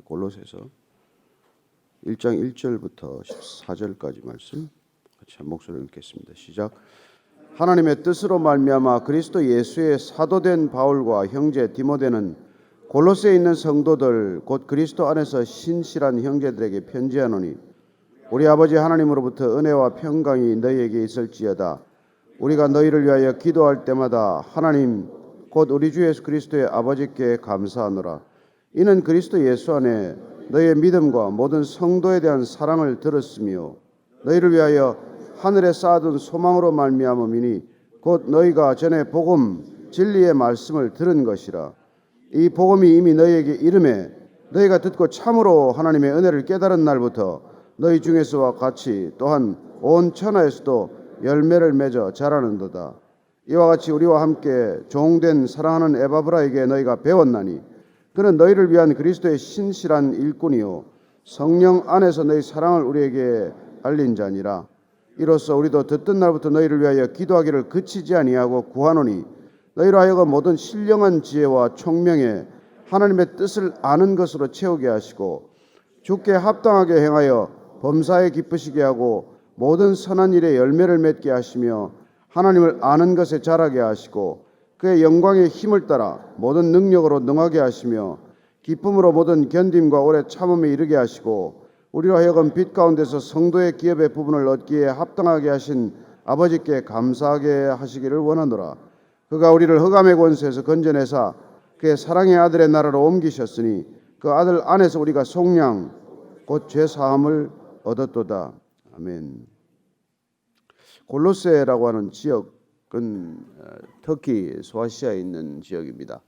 골로새서 1장 1절부터 14절까지 말씀 같이 한 목소리로 읽겠습니다. 시작. 하나님의 뜻으로 말미암아 그리스도 예수의 사도된 바울과 형제 디모데는 골로새에 있는 성도들 곧 그리스도 안에서 신실한 형제들에게 편지하노니 우리 아버지 하나님으로부터 은혜와 평강이 너희에게 있을지어다. 우리가 너희를 위하여 기도할 때마다 하나님 곧 우리 주 예수 그리스도의 아버지께 감사하노라. 이는 그리스도 예수 안에 너희의 믿음과 모든 성도에 대한 사랑을 들었으며 너희를 위하여 하늘에 쌓아둔 소망으로 말미암음이니 곧 너희가 전에 복음 진리의 말씀을 들은 것이라. 이 복음이 이미 너희에게 이름에 너희가 듣고 참으로 하나님의 은혜를 깨달은 날부터 너희 중에서와 같이 또한 온 천하에서도 열매를 맺어 자라는도다. 이와 같이 우리와 함께 종된 사랑하는 에바브라에게 너희가 배웠나니 그는 너희를 위한 그리스도의 신실한 일꾼이요 성령 안에서 너희 사랑을 우리에게 알린 자니라. 이로써 우리도 듣던 날부터 너희를 위하여 기도하기를 그치지 아니하고 구하노니 너희로 하여금 모든 신령한 지혜와 총명에 하나님의 뜻을 아는 것으로 채우게 하시고 주께 합당하게 행하여 범사에 기쁘시게 하고 모든 선한 일에 열매를 맺게 하시며 하나님을 아는 것에 자라게 하시고 그의 영광의 힘을 따라 모든 능력으로 능하게 하시며 기쁨으로 모든 견딤과 오래 참음에 이르게 하시고 우리로 하여금 빛 가운데서 성도의 기업의 부분을 얻기에 합당하게 하신 아버지께 감사하게 하시기를 원하노라. 그가 우리를 흑암의 권세에서 건져내사 그의 사랑의 아들의 나라로 옮기셨으니 그 아들 안에서 우리가 속량 곧 죄사함을 얻었도다. 아멘. 골로새라고 하는 지역은 터키 소아시아에 있는 지역입니다.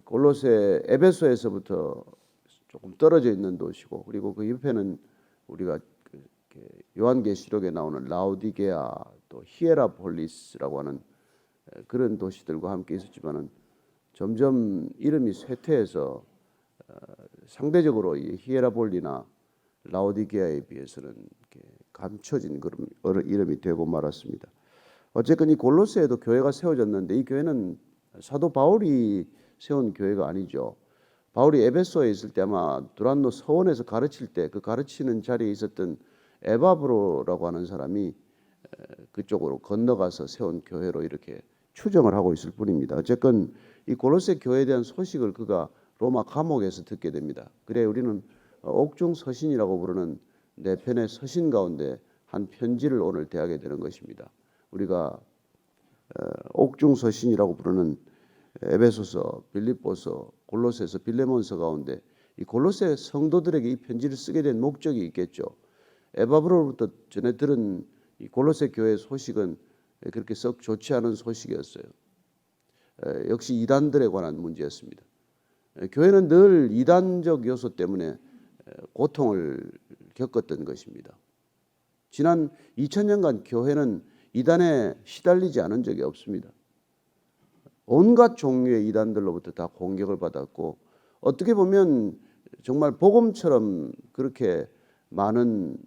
골로새 에베소에서부터 조금 떨어져 있는 도시고 그리고 그 옆에는 우리가 요한계시록에 나오는 라오디게아 또 히에라폴리스라고 하는 그런 도시들과 함께 있었지만은 점점 이름이 쇠퇴해서 상대적으로 이 히에라폴리나 라오디게아에 비해서는 감춰진 그런 이름이 되고 말았습니다. 어쨌건 이 골로새에도 교회가 세워졌는데 이 교회는 사도 바울이 세운 교회가 아니죠. 바울이 에베소에 있을 때 아마 두란노 서원에서 가르칠 때 그 가르치는 자리에 있었던 에바브로라고 하는 사람이 그쪽으로 건너가서 세운 교회로 이렇게 추정을 하고 있을 뿐입니다. 어쨌건 이 골로새 교회에 대한 소식을 그가 로마 감옥에서 듣게 됩니다. 그래 우리는 옥중 서신이라고 부르는 네 편의 서신 가운데 한 편지를 오늘 대하게 되는 것입니다. 우리가 옥중 서신이라고 부르는 에베소서, 빌립보서, 골로새서, 빌레몬서 가운데 이 골로새 성도들에게 이 편지를 쓰게 된 목적이 있겠죠. 에바브로로부터 전해 들은 이 골로새 교회의 소식은 그렇게 썩 좋지 않은 소식이었어요. 역시 이단들에 관한 문제였습니다. 교회는 늘 이단적 요소 때문에 고통을 겪었던 것입니다. 지난 2000년간 교회는 이단에 시달리지 않은 적이 없습니다. 온갖 종류의 이단들로부터 다 공격을 받았고 어떻게 보면 정말 복음처럼 그렇게 많은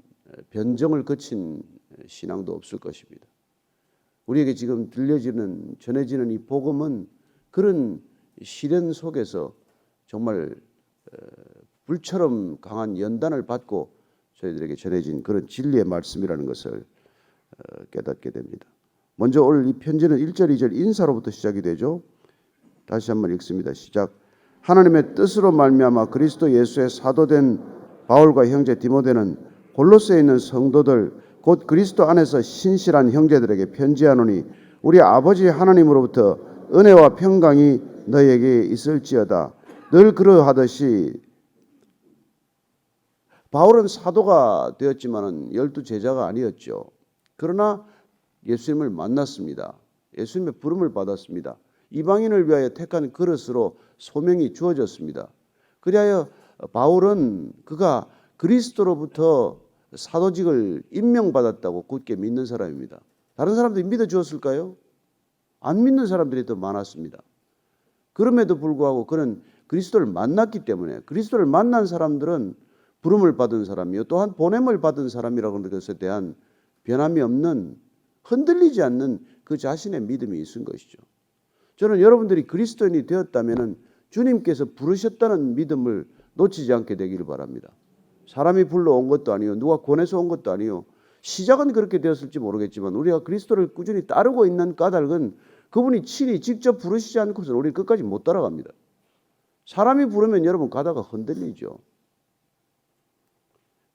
변정을 거친 신앙도 없을 것입니다. 우리에게 지금 들려지는 전해지는 이 복음은 그런 시련 속에서 정말 불처럼 강한 연단을 받고 저희들에게 전해진 그런 진리의 말씀이라는 것을 깨닫게 됩니다. 먼저 오늘 이 편지는 1절, 2절 인사로부터 시작이 되죠. 다시 한번 읽습니다. 시작. 하나님의 뜻으로 말미암아 그리스도 예수의 사도된 바울과 형제 디모데는 골로새에 있는 성도들 곧 그리스도 안에서 신실한 형제들에게 편지하노니 우리 아버지 하나님으로부터 은혜와 평강이 너희에게 있을지어다. 늘 그러하듯이 바울은 사도가 되었지만은 12 제자가 아니었죠. 그러나 예수님을 만났습니다. 예수님의 부름을 받았습니다. 이방인을 위하여 택한 그릇으로 소명이 주어졌습니다. 그리하여 바울은 그가 그리스도로부터 사도직을 임명받았다고 굳게 믿는 사람입니다. 다른 사람들이 믿어주었을까요? 안 믿는 사람들이 더 많았습니다. 그럼에도 불구하고 그는 그리스도를 만났기 때문에 그리스도를 만난 사람들은 부름을 받은 사람이요 또한 보냄을 받은 사람이라고 하는 것에 대한 변함이 없는 흔들리지 않는 그 자신의 믿음이 있은 것이죠. 저는 여러분들이 그리스도인이 되었다면 주님께서 부르셨다는 믿음을 놓치지 않게 되기를 바랍니다. 사람이 불러온 것도 아니요, 누가 권해서 온 것도 아니요. 시작은 그렇게 되었을지 모르겠지만 우리가 그리스도를 꾸준히 따르고 있는 까닭은 그분이 친히 직접 부르시지 않고서는 우리 끝까지 못 따라갑니다. 사람이 부르면 여러분 가다가 흔들리죠.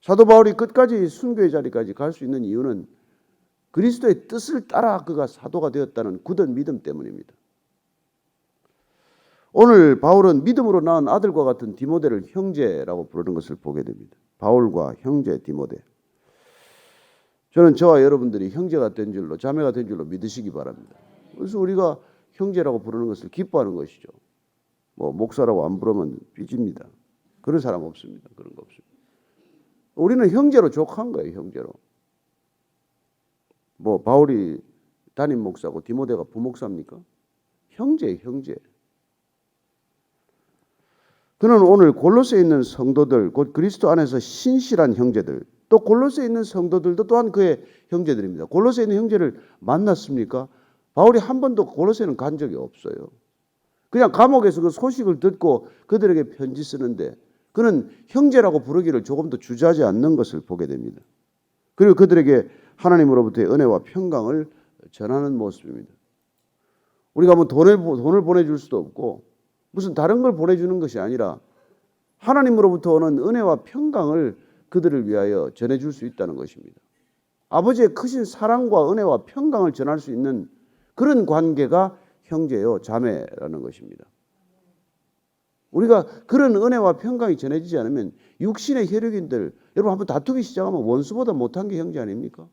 사도 바울이 끝까지 순교의 자리까지 갈 수 있는 이유는 그리스도의 뜻을 따라 그가 사도가 되었다는 굳은 믿음 때문입니다. 오늘 바울은 믿음으로 낳은 아들과 같은 디모데를 형제라고 부르는 것을 보게 됩니다. 바울과 형제 디모데. 저는 저와 여러분들이 형제가 된 줄로, 자매가 된 줄로 믿으시기 바랍니다. 그래서 우리가 형제라고 부르는 것을 기뻐하는 것이죠. 목사라고 안 부르면 삐집니다. 그런 사람 없습니다. 그런 거 없습니다. 우리는 형제로 족한 거예요. 형제로. 바울이 담임 목사고 디모데가 부목사입니까? 형제예요. 형제. 그는 오늘 골로새에 있는 성도들, 곧 그리스도 안에서 신실한 형제들, 또 골로새에 있는 성도들도 또한 그의 형제들입니다. 골로새에 있는 형제를 만났습니까? 바울이 한 번도 골로새는 간 적이 없어요. 그냥 감옥에서 그 소식을 듣고 그들에게 편지 쓰는데 그는 형제라고 부르기를 조금도 주저하지 않는 것을 보게 됩니다. 그리고 그들에게 하나님으로부터의 은혜와 평강을 전하는 모습입니다. 우리가 돈을 보내줄 수도 없고 무슨 다른 걸 보내주는 것이 아니라 하나님으로부터 오는 은혜와 평강을 그들을 위하여 전해줄 수 있다는 것입니다. 아버지의 크신 사랑과 은혜와 평강을 전할 수 있는 그런 관계가 형제요, 자매라는 것입니다. 우리가 그런 은혜와 평강이 전해지지 않으면 육신의 혈육인들, 여러분 한번 다투기 시작하면 원수보다 못한 게 형제 아닙니까?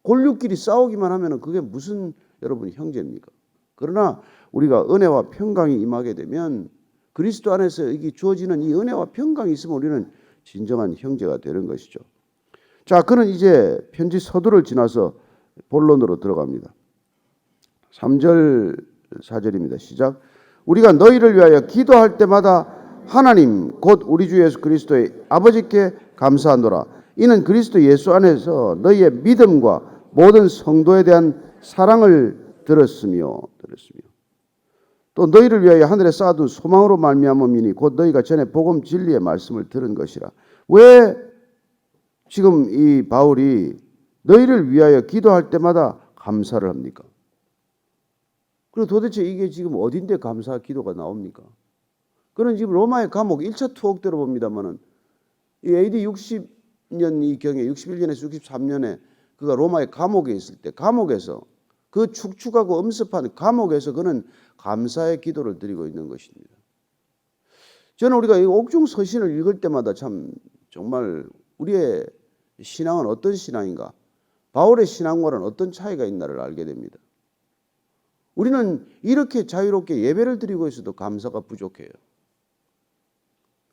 골육끼리 싸우기만 하면 그게 무슨 여러분 형제입니까? 그러나 우리가 은혜와 평강이 임하게 되면 그리스도 안에서 이게 주어지는 이 은혜와 평강이 있으면 우리는 진정한 형제가 되는 것이죠. 자, 그는 이제 편지 서두를 지나서 본론으로 들어갑니다. 3절 4절입니다. 시작. 우리가 너희를 위하여 기도할 때마다 하나님 곧 우리 주 예수 그리스도의 아버지께 감사하노라. 이는 그리스도 예수 안에서 너희의 믿음과 모든 성도에 대한 사랑을 들었으며 또 너희를 위하여 하늘에 쌓아둔 소망으로 말미암음이니 곧 너희가 전에 복음 진리의 말씀을 들은 것이라. 왜 지금 이 바울이 너희를 위하여 기도할 때마다 감사를 합니까? 그리고 도대체 이게 지금 어딘데 감사 기도가 나옵니까? 그는 지금 로마의 감옥 1차 투옥대로 봅니다만은 이 AD 60년 이 경에 61년에서 63년에 그가 로마의 감옥에 있을 때 감옥에서 그 축축하고 엄습한 감옥에서 그는 감사의 기도를 드리고 있는 것입니다. 저는 우리가 이 옥중 서신을 읽을 때마다 참 정말 우리의 신앙은 어떤 신앙인가? 바울의 신앙과는 어떤 차이가 있나를 알게 됩니다. 우리는 이렇게 자유롭게 예배를 드리고 있어도 감사가 부족해요.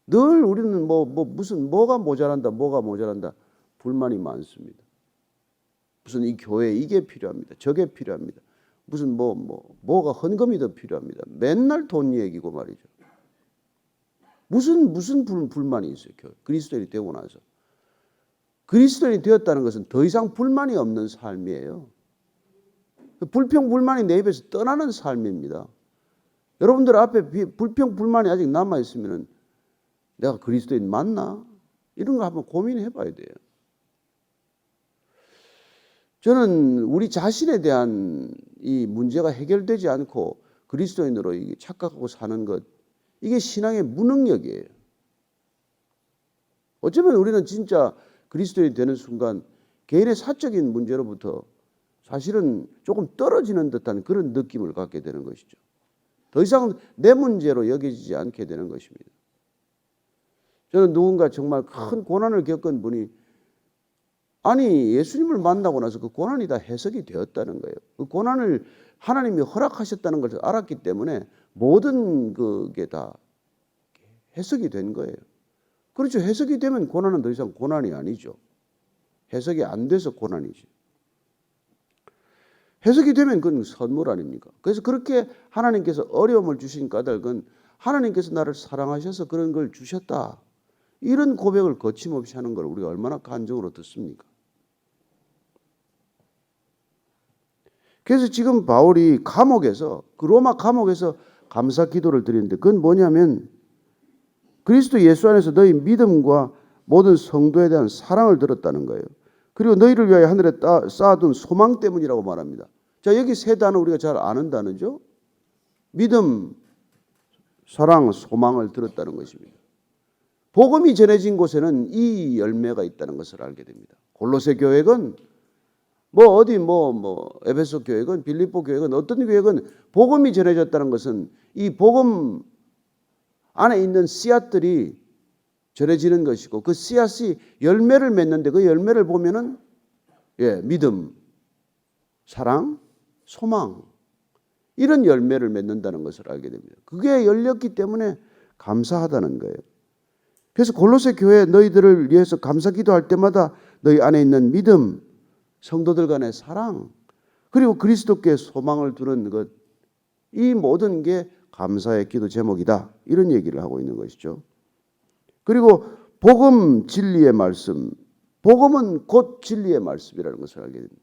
늘 우리는 뭐가 모자란다 불만이 많습니다. 무슨 이 교회에 이게 필요합니다. 저게 필요합니다. 무슨 뭐가 헌금이 더 필요합니다. 맨날 돈 얘기고 말이죠. 무슨 불만이 있어요. 그리스도인이 되고 나서. 그리스도인이 되었다는 것은 더 이상 불만이 없는 삶이에요. 불평 불만이 내 입에서 떠나는 삶입니다. 여러분들 앞에 불평 불만이 아직 남아 있으면 내가 그리스도인 맞나? 이런 거 한번 고민해 봐야 돼요. 저는 우리 자신에 대한 이 문제가 해결되지 않고 그리스도인으로 착각하고 사는 것, 이게 신앙의 무능력이에요. 어쩌면 우리는 진짜 그리스도인이 되는 순간 개인의 사적인 문제로부터 사실은 조금 떨어지는 듯한 그런 느낌을 갖게 되는 것이죠. 더 이상 내 문제로 여겨지지 않게 되는 것입니다. 저는 누군가 정말 큰 고난을 겪은 분이 예수님을 만나고 나서 그 고난이 다 해석이 되었다는 거예요. 그 고난을 하나님이 허락하셨다는 것을 알았기 때문에 모든 그게 다 해석이 된 거예요. 그렇죠. 해석이 되면 고난은 더 이상 고난이 아니죠. 해석이 안 돼서 고난이지. 해석이 되면 그건 선물 아닙니까? 그래서 그렇게 하나님께서 어려움을 주신 까닭은 하나님께서 나를 사랑하셔서 그런 걸 주셨다. 이런 고백을 거침없이 하는 걸 우리가 얼마나 간증으로 듣습니까? 그래서 지금 바울이 감옥에서 그 로마 감옥에서 감사 기도를 드리는데 그건 뭐냐면 그리스도 예수 안에서 너희 믿음과 모든 성도에 대한 사랑을 들었다는 거예요. 그리고 너희를 위하여 하늘에 쌓아둔 소망 때문이라고 말합니다. 자, 여기 세 단어 우리가 잘 아는 단어죠. 믿음, 사랑, 소망을 들었다는 것입니다. 복음이 전해진 곳에는 이 열매가 있다는 것을 알게 됩니다. 골로새 교회건 에베소 교회건 빌립보 교회건 어떤 교회건 복음이 전해졌다는 것은 이 복음 안에 있는 씨앗들이 전해지는 것이고 그 씨앗이 열매를 맺는데 그 열매를 보면은 믿음, 사랑, 소망 이런 열매를 맺는다는 것을 알게 됩니다. 그게 열렸기 때문에 감사하다는 거예요. 그래서 골로새 교회 너희들을 위해서 감사 기도할 때마다 너희 안에 있는 믿음, 성도들 간의 사랑, 그리고 그리스도께 소망을 두는 것, 이 모든 게 감사의 기도 제목이다. 이런 얘기를 하고 있는 것이죠. 그리고 복음, 진리의 말씀, 복음은 곧 진리의 말씀이라는 것을 알게 됩니다.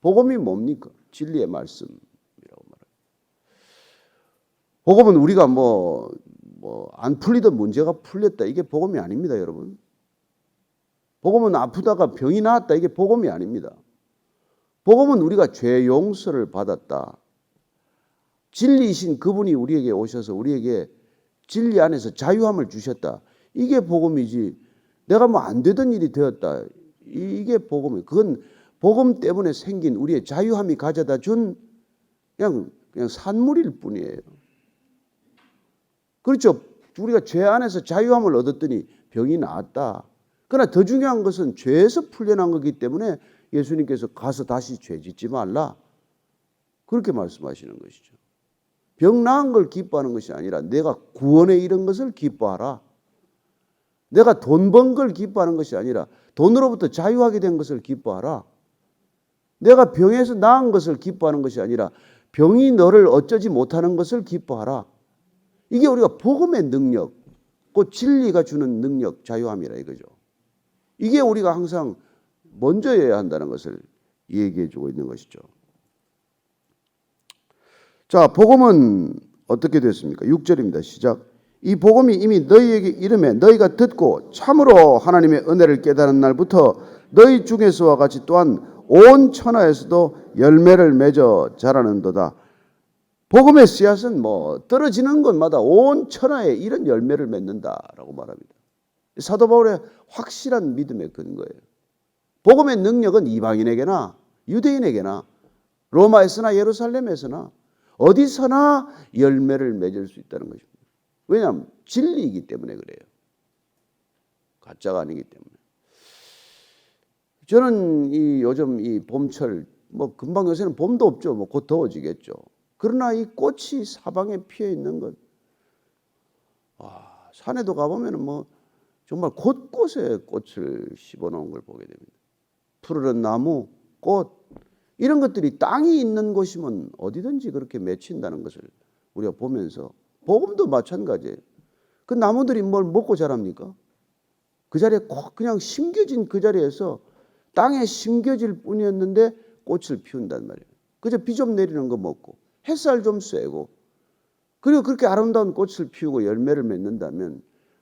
복음이 뭡니까? 진리의 말씀이라고 말합니다. 복음은 우리가 안 풀리던 문제가 풀렸다. 이게 복음이 아닙니다, 여러분. 복음은 아프다가 병이 나았다. 이게 복음이 아닙니다. 복음은 우리가 죄 용서를 받았다. 진리이신 그분이 우리에게 오셔서 우리에게 진리 안에서 자유함을 주셨다. 이게 복음이지. 내가 안 되던 일이 되었다. 이게 복음이에요. 그건 복음 때문에 생긴 우리의 자유함이 가져다 준 그냥 산물일 뿐이에요. 그렇죠. 우리가 죄 안에서 자유함을 얻었더니 병이 나았다. 그러나 더 중요한 것은 죄에서 풀려난 거기 때문에 예수님께서 가서 다시 죄 짓지 말라. 그렇게 말씀하시는 것이죠. 병 나은 걸 기뻐하는 것이 아니라 내가 구원에 이른 것을 기뻐하라. 내가 돈 번 걸 기뻐하는 것이 아니라 돈으로부터 자유하게 된 것을 기뻐하라. 내가 병에서 나은 것을 기뻐하는 것이 아니라 병이 너를 어쩌지 못하는 것을 기뻐하라. 이게 우리가 복음의 능력, 그 진리가 주는 능력, 자유함이라 이거죠. 이게 우리가 항상 먼저여야 한다는 것을 얘기해 주고 있는 것이죠. 자, 복음은 어떻게 됐습니까? 6절입니다. 시작. 이 복음이 이미 너희에게 이름에 너희가 듣고 참으로 하나님의 은혜를 깨달은 날부터 너희 중에서와 같이 또한 온 천하에서도 열매를 맺어 자라는도다. 복음의 씨앗은 떨어지는 곳마다 온 천하에 이런 열매를 맺는다라고 말합니다. 사도 바울의 확실한 믿음의 근거예요. 복음의 능력은 이방인에게나 유대인에게나 로마에서나 예루살렘에서나 어디서나 열매를 맺을 수 있다는 것입니다. 왜냐하면 진리이기 때문에 그래요. 가짜가 아니기 때문에. 저는 요즘 이 봄철 금방 요새는 봄도 없죠. 곧 더워지겠죠. 그러나 이 꽃이 사방에 피어 있는 것, 산에도 가보면 정말 곳곳에 꽃을 심어놓은 걸 보게 됩니다. 푸르른 나무, 꽃 이런 것들이 땅이 있는 곳이면 어디든지 그렇게 맺힌다는 것을 우리가 보면서 복음도 마찬가지예요. 그 나무들이 뭘 먹고 자랍니까? 그 자리에 꼭 그냥 심겨진 그 자리에서 땅에 심겨질 뿐이었는데 꽃을 피운단 말이에요. 그저 비 좀 내리는 거 먹고 햇살 좀 쐬고 그리고 그렇게 아름다운 꽃을 피우고 열매를 맺는다면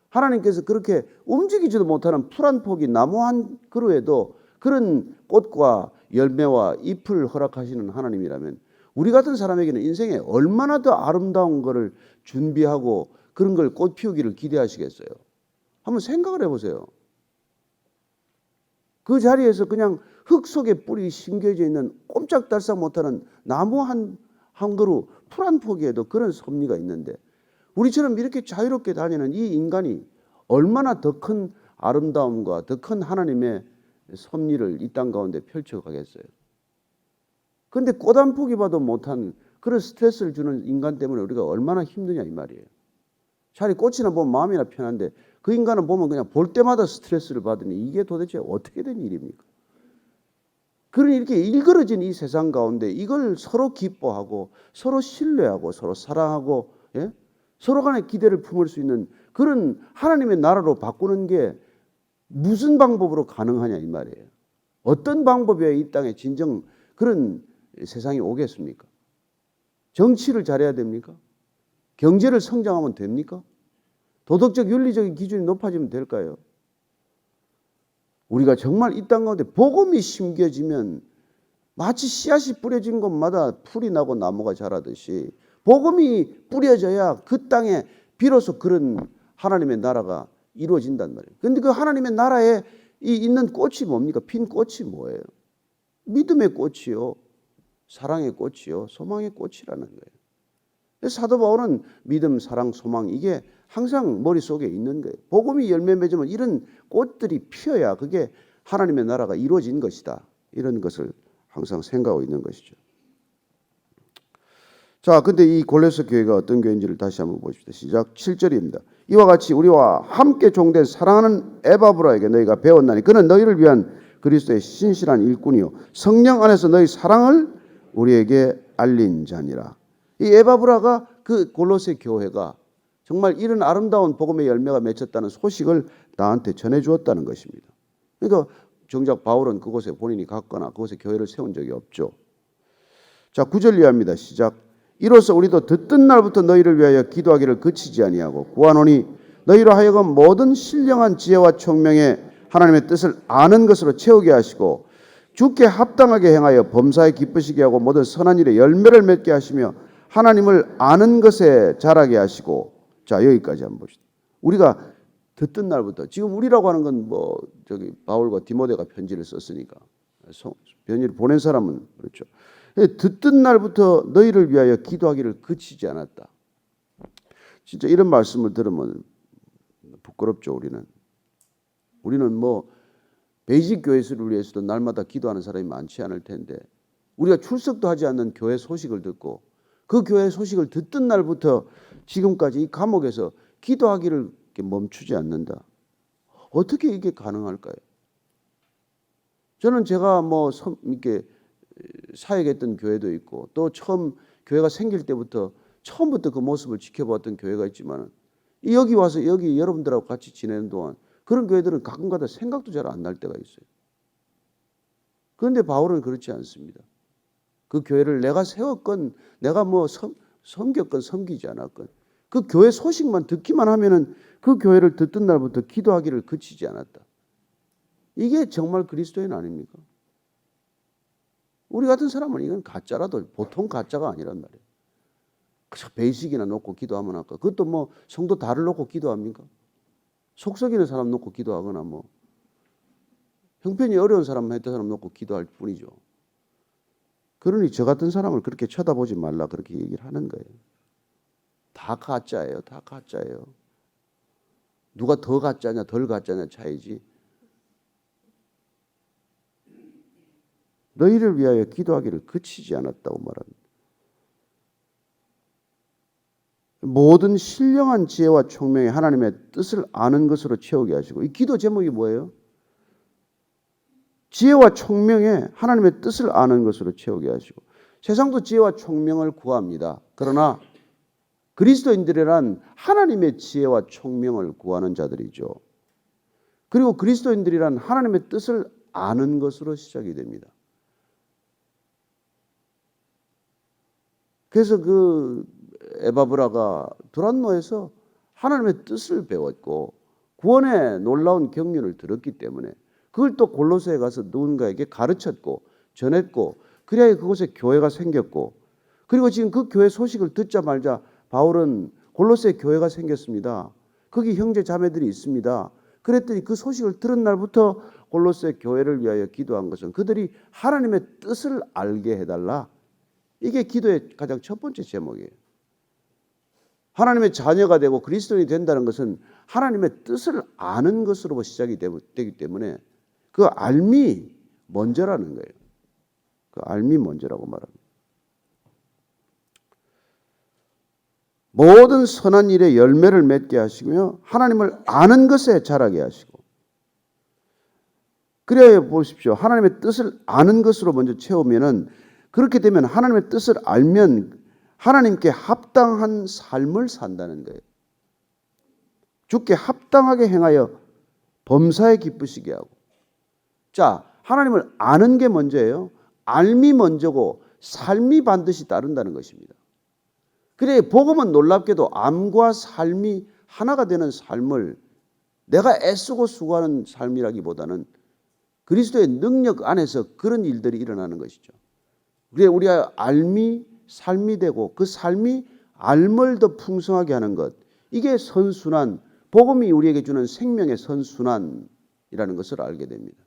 하나님께서 그렇게 움직이지도 못하는 풀 한 포기 나무 한 그루에도 그런 꽃과 열매와 잎을 허락하시는 하나님이라면 우리 같은 사람에게는 인생에 얼마나 더 아름다운 것을 준비하고 그런 걸 꽃 피우기를 기대하시겠어요? 한번 생각을 해보세요. 그 자리에서 그냥 흙 속에 뿌리 심겨져 있는 꼼짝달싹 못하는 나무 한 그루, 풀 한 포기에도 그런 섭리가 있는데 우리처럼 이렇게 자유롭게 다니는 이 인간이 얼마나 더 큰 아름다움과 더 큰 하나님의 섭리를 이 땅 가운데 펼쳐가겠어요. 그런데 꽃 한 포기 봐도 못한 그런 스트레스를 주는 인간 때문에 우리가 얼마나 힘드냐 이 말이에요. 차라리 꽃이나 보면 마음이나 편한데 그 인간은 보면 그냥 볼 때마다 스트레스를 받으니 이게 도대체 어떻게 된 일입니까? 그러니 이렇게 일그러진 이 세상 가운데 이걸 서로 기뻐하고 서로 신뢰하고 서로 사랑하고 서로 간에 기대를 품을 수 있는 그런 하나님의 나라로 바꾸는 게 무슨 방법으로 가능하냐 이 말이에요. 어떤 방법이어야 이 땅에 진정 그런 세상이 오겠습니까? 정치를 잘해야 됩니까? 경제를 성장하면 됩니까? 도덕적 윤리적인 기준이 높아지면 될까요? 우리가 정말 이 땅 가운데 복음이 심겨지면 마치 씨앗이 뿌려진 곳마다 풀이 나고 나무가 자라듯이 복음이 뿌려져야 그 땅에 비로소 그런 하나님의 나라가 이루어진단 말이에요. 그런데 그 하나님의 나라에 있는 꽃이 뭡니까? 핀 꽃이 뭐예요? 믿음의 꽃이요, 사랑의 꽃이요, 소망의 꽃이라는 거예요. 사도 바울은 믿음, 사랑, 소망 이게 항상 머릿속에 있는 거예요. 복음이 열매 맺으면 이런 꽃들이 피어야 그게 하나님의 나라가 이루어진 것이다. 이런 것을 항상 생각하고 있는 것이죠. 자, 근데 이 골로새 교회가 어떤 교회인지를 다시 한번 보십시다. 시작 7절입니다. 이와 같이 우리와 함께 종된 사랑하는 에바브라에게 너희가 배웠나니 그는 너희를 위한 그리스도의 신실한 일꾼이요 성령 안에서 너희 사랑을 우리에게 알린 자니라. 이 에바브라가 그 골로새 교회가 정말 이런 아름다운 복음의 열매가 맺혔다는 소식을 나한테 전해 주었다는 것입니다. 그러니까 정작 바울은 그곳에 본인이 갔거나 그곳에 교회를 세운 적이 없죠. 자, 9절 이하입니다. 시작. 이로써 우리도 듣던 날부터 너희를 위하여 기도하기를 그치지 아니하고 구하노니 너희로 하여금 모든 신령한 지혜와 총명에 하나님의 뜻을 아는 것으로 채우게 하시고 주께 합당하게 행하여 범사에 기쁘시게 하고 모든 선한 일에 열매를 맺게 하시며 하나님을 아는 것에 자라게 하시고. 자, 여기까지 한번 봅시다. 우리가 듣던 날부터, 지금 우리라고 하는 건 뭐 저기 바울과 디모데가 편지를 썼으니까 편지를 보낸 사람은 그렇죠. 듣던 날부터 너희를 위하여 기도하기를 그치지 않았다. 진짜 이런 말씀을 들으면 부끄럽죠. 우리는 뭐 베이직 교회를 위해서도 날마다 기도하는 사람이 많지 않을 텐데 우리가 출석도 하지 않는 교회 소식을 듣고 그 교회 소식을 듣던 날부터 지금까지 이 감옥에서 기도하기를 멈추지 않는다. 어떻게 이게 가능할까요? 저는 제가 뭐 이렇게 사역했던 교회도 있고 또 처음 교회가 생길 때부터 처음부터 그 모습을 지켜봤던 교회가 있지만 여기 와서 여기 여러분들하고 같이 지내는 동안 그런 교회들은 가끔가다 생각도 잘 안 날 때가 있어요. 그런데 바울은 그렇지 않습니다. 그 교회를 내가 세웠건 내가 뭐 섬겼건 섬기지 않았건 그 교회 소식만 듣기만 하면은 그 교회를 듣던 날부터 기도하기를 그치지 않았다. 이게 정말 그리스도인 아닙니까? 우리 같은 사람은 이건 가짜라도 보통 가짜가 아니란 말이에요. 그저 베이직이나 놓고 기도하면 할까? 그것도 뭐 성도 다를 놓고 기도합니까? 속 썩이는 사람 놓고 기도하거나 뭐 형편이 어려운 사람 했던 사람 놓고 기도할 뿐이죠. 그러니 저 같은 사람을 그렇게 쳐다보지 말라 그렇게 얘기를 하는 거예요. 다 가짜예요. 다 가짜예요. 누가 더 가짜냐 덜 가짜냐 차이지. 너희를 위하여 기도하기를 그치지 않았다고 말합니다. 모든 신령한 지혜와 총명에 하나님의 뜻을 아는 것으로 채우게 하시고 이 기도 제목이 뭐예요? 지혜와 총명에 하나님의 뜻을 아는 것으로 채우게 하시고 세상도 지혜와 총명을 구합니다. 그러나 그리스도인들이란 하나님의 지혜와 총명을 구하는 자들이죠. 그리고 그리스도인들이란 하나님의 뜻을 아는 것으로 시작이 됩니다. 그래서 그 에바브라가 두란노에서 하나님의 뜻을 배웠고 구원의 놀라운 경륜을 들었기 때문에 그걸 또 골로새에 가서 누군가에게 가르쳤고 전했고 그래야 그곳에 교회가 생겼고 그리고 지금 그 교회 소식을 듣자마자 바울은 골로새 교회가 생겼습니다. 거기 형제 자매들이 있습니다. 그랬더니 그 소식을 들은 날부터 골로새 교회를 위하여 기도한 것은 그들이 하나님의 뜻을 알게 해달라. 이게 기도의 가장 첫 번째 제목이에요. 하나님의 자녀가 되고 그리스도인이 된다는 것은 하나님의 뜻을 아는 것으로 시작이 되기 때문에 그 알미 먼저라는 거예요. 그 알미 먼저라고 말합니다. 모든 선한 일에 열매를 맺게 하시며 하나님을 아는 것에 자라게 하시고 그래야 보십시오. 하나님의 뜻을 아는 것으로 먼저 채우면은 그렇게 되면 하나님의 뜻을 알면 하나님께 합당한 삶을 산다는 거예요. 주께 합당하게 행하여 범사에 기쁘시게 하고. 자, 하나님을 아는 게 먼저예요. 알미 먼저고 삶이 반드시 따른다는 것입니다. 그래 복음은 놀랍게도 암과 삶이 하나가 되는 삶을 내가 애쓰고 수고하는 삶이라기보다는 그리스도의 능력 안에서 그런 일들이 일어나는 것이죠. 그래 우리가 삶이 되고 그 삶이 알을 더 풍성하게 하는 것, 이게 선순환, 복음이 우리에게 주는 생명의 선순환이라는 것을 알게 됩니다.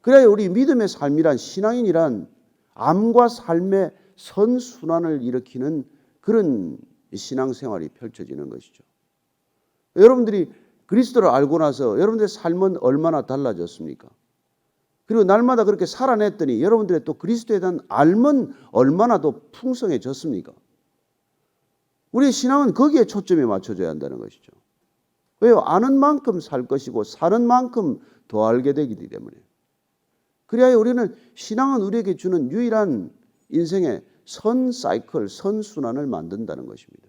그래야 우리 믿음의 삶이란, 신앙인이란 암과 삶의 선순환을 일으키는 그런 신앙생활이 펼쳐지는 것이죠. 여러분들이 그리스도를 알고 나서 여러분들의 삶은 얼마나 달라졌습니까? 그리고 날마다 그렇게 살아냈더니 여러분들의 또 그리스도에 대한 알은 얼마나 더 풍성해졌습니까? 우리의 신앙은 거기에 초점이 맞춰져야 한다는 것이죠. 왜요? 아는 만큼 살 것이고 사는 만큼 더 알게 되기 때문에. 그래야 우리는 신앙은 우리에게 주는 유일한 인생의 선 사이클, 선순환을 만든다는 것입니다.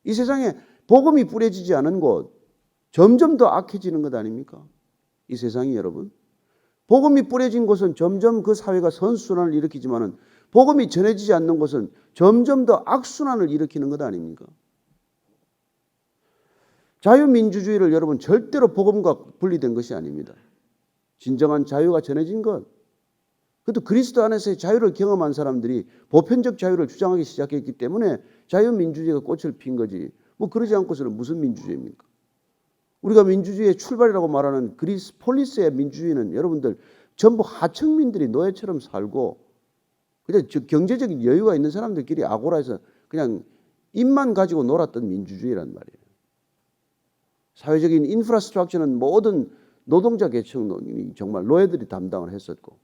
이 세상에 복음이 뿌려지지 않은 곳, 점점 더 악해지는 것 아닙니까? 이 세상이 여러분. 복음이 뿌려진 곳은 점점 그 사회가 선순환을 일으키지만은 복음이 전해지지 않는 곳은 점점 더 악순환을 일으키는 것 아닙니까? 자유민주주의를 여러분 절대로 복음과 분리된 것이 아닙니다. 진정한 자유가 전해진 것, 그것도 그리스도 안에서의 자유를 경험한 사람들이 보편적 자유를 주장하기 시작했기 때문에 자유민주주의가 꽃을 핀 거지, 뭐 그러지 않고서는 무슨 민주주의입니까? 우리가 민주주의의 출발이라고 말하는 그리스 폴리스의 민주주의는 여러분들 전부 하층민들이 노예처럼 살고 그냥 경제적인 여유가 있는 사람들끼리 아고라에서 그냥 입만 가지고 놀았던 민주주의란 말이에요. 사회적인 인프라스트럭처는 모든 노동자 계층이 정말 노예들이 담당을 했었고,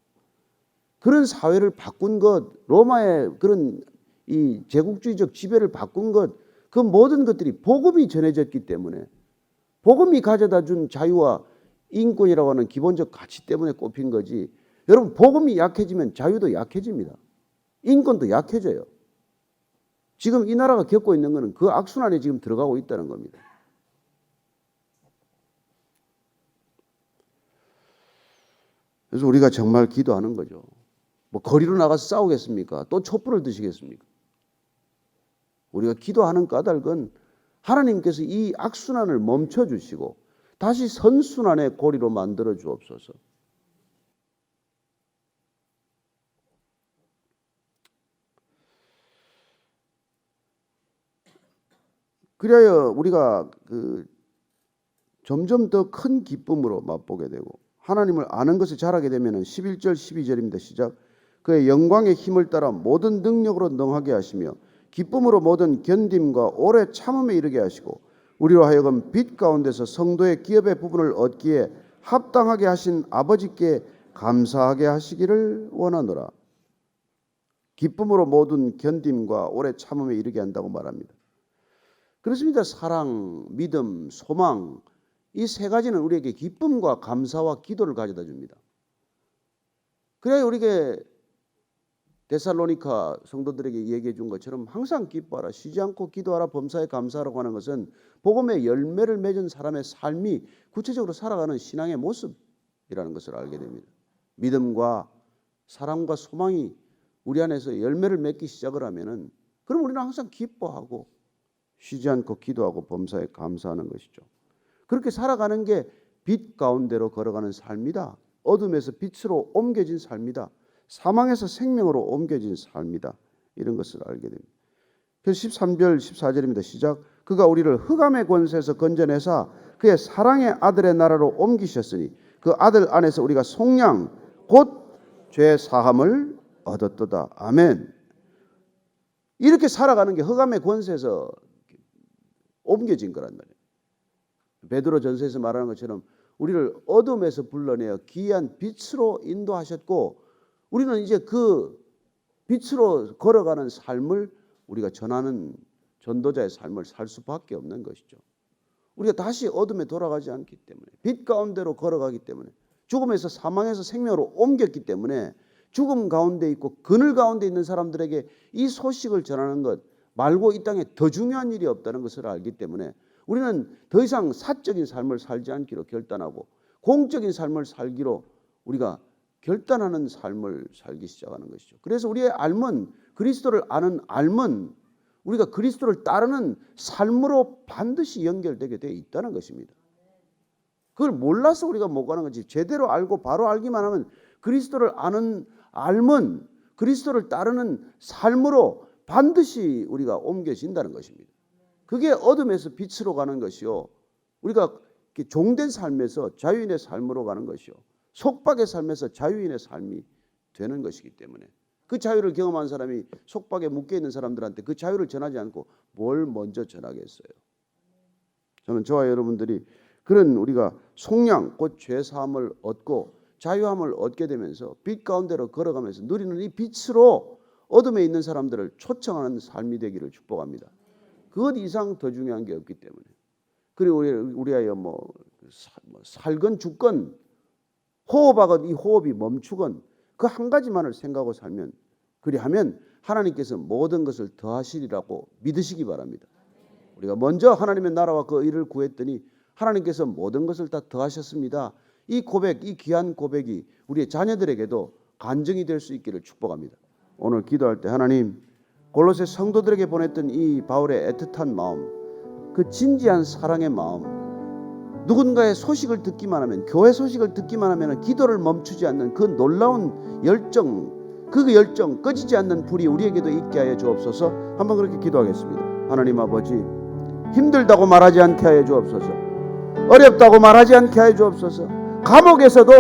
그런 사회를 바꾼 것, 로마의 그런 이 제국주의적 지배를 바꾼 것, 그 모든 것들이 복음이 전해졌기 때문에, 복음이 가져다 준 자유와 인권이라고 하는 기본적 가치 때문에 꼽힌 거지. 여러분, 복음이 약해지면 자유도 약해집니다. 인권도 약해져요. 지금 이 나라가 겪고 있는 것은 그 악순환에 지금 들어가고 있다는 겁니다. 그래서 우리가 정말 기도하는 거죠. 뭐 거리로 나가서 싸우겠습니까? 또 촛불을 드시겠습니까? 우리가 기도하는 까닭은 하나님께서 이 악순환을 멈춰주시고 다시 선순환의 고리로 만들어 주옵소서. 그래야 우리가 점점 더 큰 기쁨으로 맛보게 되고 하나님을 아는 것을 잘하게 되면 11절 12절입니다. 시작. 그의 영광의 힘을 따라 모든 능력으로 능하게 하시며 기쁨으로 모든 견딤과 오래 참음에 이르게 하시고 우리로 하여금 빛 가운데서 성도의 기업의 부분을 얻기에 합당하게 하신 아버지께 감사하게 하시기를 원하노라. 기쁨으로 모든 견딤과 오래 참음에 이르게 한다고 말합니다. 그렇습니다. 사랑, 믿음, 소망, 이 세 가지는 우리에게 기쁨과 감사와 기도를 가져다 줍니다. 그래야 우리에게 데살로니가 성도들에게 얘기해 준 것처럼 항상 기뻐하라, 쉬지 않고 기도하라, 범사에 감사하라고 하는 것은 복음의 열매를 맺은 사람의 삶이 구체적으로 살아가는 신앙의 모습이라는 것을 알게 됩니다. 믿음과 사랑과 소망이 우리 안에서 열매를 맺기 시작을 하면은 그럼 우리는 항상 기뻐하고 쉬지 않고 기도하고 범사에 감사하는 것이죠. 그렇게 살아가는 게 빛 가운데로 걸어가는 삶이다. 어둠에서 빛으로 옮겨진 삶이다. 사망에서 생명으로 옮겨진 삶이다. 이런 것을 알게 됩니다. 그래서 13절 14절입니다. 시작. 그가 우리를 흑암의 권세에서 건져내사 그의 사랑의 아들의 나라로 옮기셨으니 그 아들 안에서 우리가 속량 곧 죄 사함을 얻었도다. 아멘. 이렇게 살아가는 게 흑암의 권세에서 옮겨진 거란 말이에요. 베드로 전서에서 말하는 것처럼 우리를 어둠에서 불러내어 기이한 빛으로 인도하셨고 우리는 이제 그 빛으로 걸어가는 삶을 우리가 전하는 전도자의 삶을 살 수밖에 없는 것이죠. 우리가 다시 어둠에 돌아가지 않기 때문에 빛 가운데로 걸어가기 때문에 죽음에서 사망에서 생명으로 옮겼기 때문에 죽음 가운데 있고 그늘 가운데 있는 사람들에게 이 소식을 전하는 것 말고 이 땅에 더 중요한 일이 없다는 것을 알기 때문에 우리는 더 이상 사적인 삶을 살지 않기로 결단하고 공적인 삶을 살기로 우리가 결단하는 삶을 살기 시작하는 것이죠. 그래서 우리의 삶은 그리스도를 아는 삶은 우리가 그리스도를 따르는 삶으로 반드시 연결되게 되어 있다는 것입니다. 그걸 몰라서 우리가 못 가는 거지. 제대로 알고 바로 알기만 하면 그리스도를 알면 그리스도를 따르는 삶으로 반드시 우리가 옮겨진다는 것입니다. 그게 어둠에서 빛으로 가는 것이요. 우리가 종된 삶에서 자유인의 삶으로 가는 것이요. 속박의 삶에서 자유인의 삶이 되는 것이기 때문에 그 자유를 경험한 사람이 속박에 묶여있는 사람들한테 그 자유를 전하지 않고 뭘 먼저 전하겠어요. 저는 저와 여러분들이 그런 우리가 속량 곧 죄사함을 얻고 자유함을 얻게 되면서 빛 가운데로 걸어가면서 누리는 이 빛으로 어둠에 있는 사람들을 초청하는 삶이 되기를 축복합니다. 그것 이상 더 중요한 게 없기 때문에. 그리고 우리하여 살건 죽건 호흡하건 이 호흡이 멈추건 그 한 가지만을 생각하고 살면 그리하면 하나님께서 모든 것을 더하시리라고 믿으시기 바랍니다. 우리가 먼저 하나님의 나라와 그 의를 구했더니 하나님께서 모든 것을 다 더하셨습니다. 이 고백, 이 귀한 고백이 우리의 자녀들에게도 간증이 될 수 있기를 축복합니다. 오늘 기도할 때 하나님 골로새 성도들에게 보냈던 이 바울의 애틋한 마음, 그 진지한 사랑의 마음, 누군가의 소식을 듣기만 하면, 교회 소식을 듣기만 하면 기도를 멈추지 않는 그 놀라운 열정, 그 열정, 꺼지지 않는 불이 우리에게도 있게 하여 주옵소서. 한번 그렇게 기도하겠습니다. 하나님 아버지, 힘들다고 말하지 않게 하여 주옵소서. 어렵다고 말하지 않게 하여 주옵소서. 감옥에서도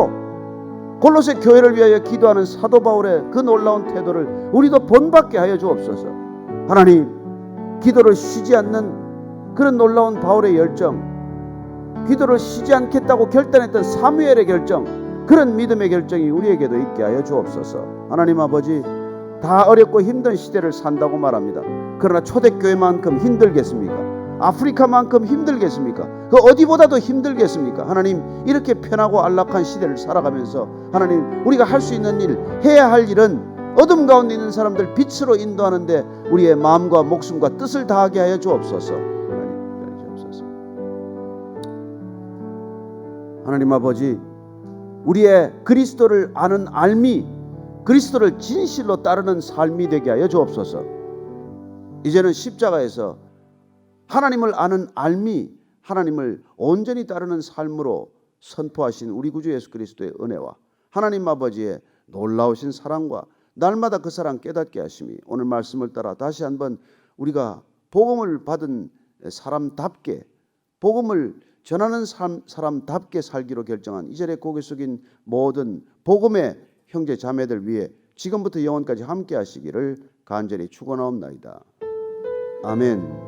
골로새 교회를 위하여 기도하는 사도 바울의 그 놀라운 태도를 우리도 본받게 하여 주옵소서. 하나님, 기도를 쉬지 않는 그런 놀라운 바울의 열정, 기도를 쉬지 않겠다고 결단했던 사무엘의 결정, 그런 믿음의 결정이 우리에게도 있게 하여 주옵소서. 하나님 아버지, 다 어렵고 힘든 시대를 산다고 말합니다. 그러나 초대교회만큼 힘들겠습니까? 아프리카만큼 힘들겠습니까? 그 어디보다도 힘들겠습니까? 하나님, 이렇게 편하고 안락한 시대를 살아가면서 하나님, 우리가 할 수 있는 일, 해야 할 일은 어둠 가운데 있는 사람들 빛으로 인도하는데 우리의 마음과 목숨과 뜻을 다하게 하여 주옵소서. 하나님 아버지, 우리의 그리스도를 아는 알미, 그리스도를 진실로 따르는 삶이 되게 하여 주옵소서. 이제는 십자가에서 하나님을 아는 알미, 하나님을 온전히 따르는 삶으로 선포하신 우리 구주 예수 그리스도의 은혜와 하나님 아버지의 놀라우신 사랑과 날마다 그 사랑 깨닫게 하심이 오늘 말씀을 따라 다시 한번 우리가 복음을 받은 사람답게, 복음을 전하는 사람답게 살기로 결정한 이 자리에 고개 숙인 모든 복음의 형제 자매들 위해 지금부터 영원까지 함께 하시기를 간절히 축원하옵나이다. 아멘.